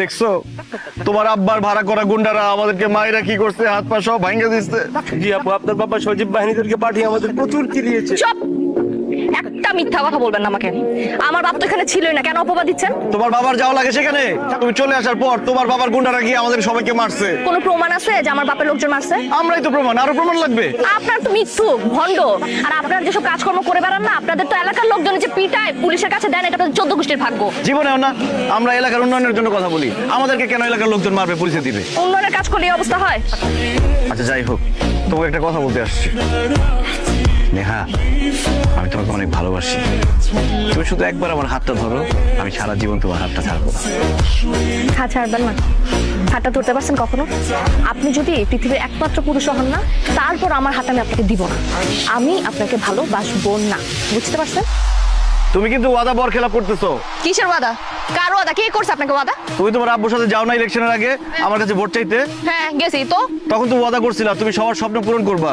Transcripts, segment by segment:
দেখছো তোমার আব্বার ভাড়া করা গুন্ডারা আমাদেরকে মায়েরা কি করছে, হাত পা সব ভাঙে দিচ্ছে। জি আপু, আপনার বাবা সজীব বাহিনীদেরকে পাঠিয়ে আমাদের প্রচুর চিলিয়েছে। চুপ! একটা মিথ্যা কথা বলবেন না আমাকে। আমার বাপ তো এখানে ছিলই না, কেন অপবাদ দিচ্ছেন? তোমার বাবার যাওয়া লাগে সেখানে? তুমি চলে আসার পর তোমার বাবার গুন্ডারা গিয়ে আমাদের সবাইকে মারছে। কোনো প্রমাণ আছে যে আমার বাপের লোকজন মারছে? আমরাই তো প্রমাণ, আরো প্রমাণ লাগবে? আপনার তো মৃত্যু ভণ্ড, আর আপনারা যেসব কাজকর্ম করে বেড়ান না, আপনাদের তো এলাকার লোকজন যে পিটায় পুলিশের কাছে দেন, এটা তো 14 গোষ্ঠীর ভাগ্য। জীবনেও না। আমরা এলাকার উন্নয়নের জন্য কথা বলি, আমাদেরকে কেন এলাকার লোকজন মারবে, পুলিশে দিবে? উন্নয়নের কাজ করলে এই অবস্থা হয়? আচ্ছা যাই হোক, তোমাকে একটা কথা বলতে আসছি। নেহা, আমি তোমাকে অনেক ভালোবাসি। তুমি শুধু একবার আমার হাতটা ধরো, আমি সারা জীবন তোমার হাতটা ছাড়বো না। হাত ছাড়বেন না? হাতটা ধরতে পারছেন কখনো? আপনি যদি পৃথিবীর একমাত্র পুরুষ হন না, তারপর আমার হাত আমি আপনাকে দিব না। আমি আপনাকে ভালোবাসবো না, বুঝতে পারছেন? তুমি কিন্তু ওয়াদা বরখেলাপ করতেছো। কিসের ওয়াদা? কার ওয়াদা? কে করছে আপনাকে ওয়াদা? তুমি তোমার আব্বুর সাথে যাও না ইলেকশনের আগে আমার কাছে ভোট চাইতে? হ্যাঁ গেছি তো। তখন তো ওয়াদা করছিলা তুমি সবার স্বপ্ন পূরণ করবা।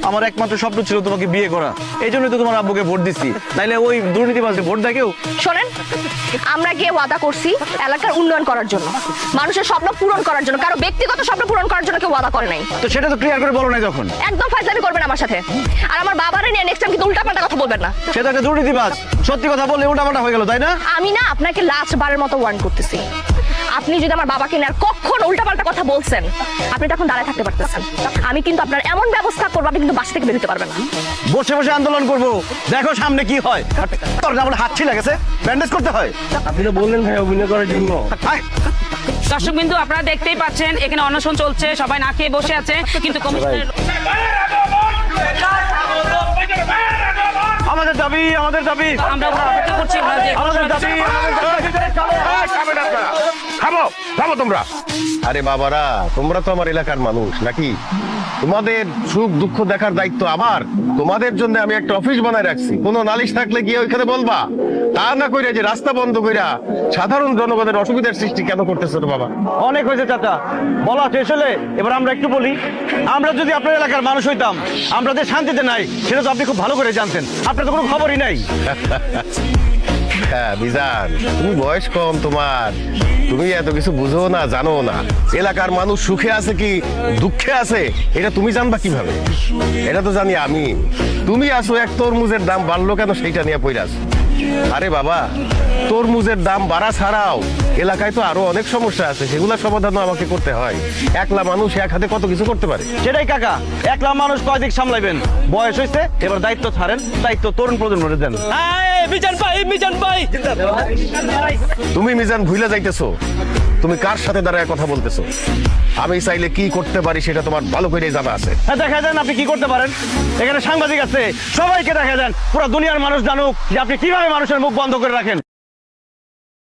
আমার একমাত্র স্বপ্ন ছিল তোমাকে বিয়ে করা, এই জন্যই তো তোমার আব্বুকে ভোট দিছি। নাইলে ওই দুর্নীতিবাজে ভোট দেয় কেউ? শোনেন, আমরা গিয়ে ওয়াদা করছি এলাকার উন্নয়ন করার জন্য, মানুষের স্বপ্ন পূরণ করার জন্য, কারো ব্যক্তিগত স্বপ্ন পূরণ করার জন্য কেউ ওয়াদা করে নাই। তো সেটা তো ক্লিয়ার করে বলো নাই তখন। একদম ফাইজলামি করবেন আমার সাথে। আর আমার বাবারে নিয়ে নেক্সট টাইম কিন্তু উল্টাপাল্টা কথা বলবেন না। সেটা একটা দুর্নীতিবাজ, সত্যি কথা বললে উল্টাপাল্টা হয়ে গেল, তাই না? আমি না আপনাকে লাস্ট বারের মতো ওয়ার্ন করতেছি, আপনি যদি আমার বাবাকে নিয়ে আর কখনো উল্টাপাল্টা কথা বলছেন, আপনি তখন দাঁড়ায় থাকতে পারতেছেন। আমি কিন্তু আপনার এমন ব্যবস্থা করবো, আপনি কিন্তু বাসা থেকে বেরোতে পারবেন না। বসে বসে আন্দোলন করব, দেখো সামনে কি হয়। তোর না বলে হাত ছিলা গেছে, ব্যান্ডেজ করতে হয়। আপনি তো বললেন ভাই অভিনয় করার জন্য। আয়, দর্শক বিন্দু, আপনারা দেখতেই পাচ্ছেন এখানে অনশন চলছে, সবাই না খেয়ে বসে আছে, কিন্তু কমিশনের আমাদের দাবি, আমাদের দাবি, আমরা অপেক্ষা করছি। আমাদের দাবি, আমাদের দাবি। থামো থামো তোমরা। আরে বাবারা, তোমরা তো আমার এলাকার মানুষ নাকি? তোমাদের সুখ দুঃখ দেখার দায়িত্ব আমার। তোমাদের জন্য আমি একটা অফিস বানায় রাখছি, কোনো নালিশ থাকলে গিয়ে ওইখানে বলবা। তা না কইরা যে রাস্তা বন্ধ কইরা সাধারণ জনগণের অসুবিধার সৃষ্টি কেন করতেছো তো বাবা? অনেক হয়েছে চাচা, বলা শেষ হলে এবার আমরা একটু বলি। আমরা যদি আপনার এলাকার মানুষ হইতাম, আমরা যে শান্তিতে নাই সেটা তো আপনি খুব ভালো করে জানতেন। আপনার তো কোনো খবরই নাই। হ্যাঁ বিজান, তুমি বয়স কম তোমার, তুমি এত কিছু বুঝো না, জানো না। এলাকার মানুষ সুখে আছে কি দুঃখে আছে এটা তুমি জানবা কিভাবে? এটা তো জানি আমি। তুমি আসো এক তরমুজের দাম বাড়লো কেন সেইটা নিয়ে পড়ে আসো। আরে বাবা, তরমুজের দাম বাড়া ছাড়াও এলাকায় তো আরো অনেক সমস্যা আছে, সেগুলোর সমাধানও আমাকে করতে হয়। একলা মানুষ এক হাতে কত কিছু করতে পারে। সেটাই কাকা, একলা মানুষ কয় দিক সামলাইবেন? বয়স হয়েছে, এবার দায়িত্ব ছাড়েন, দায়িত্ব তরুণ প্রজন্মরে দেন। মিজান ভাই, মিজান ভাই। তুমি মিজান ভুলে যাইতেছো, তুমি কার সাথে দাঁড়ায় কথা বলতেছো। আমি চাইলে কি করতে পারি সেটা তোমার ভালো করে জানা আছে। হ্যাঁ দেখা দেন আপনি কি করতে পারেন। এখানে সাংবাদিক আছে, সবাইকে দেখা দেন, পুরো দুনিয়ার মানুষ জানুক যে আপনি কিভাবে মানুষের মুখ বন্ধ করে রাখেন।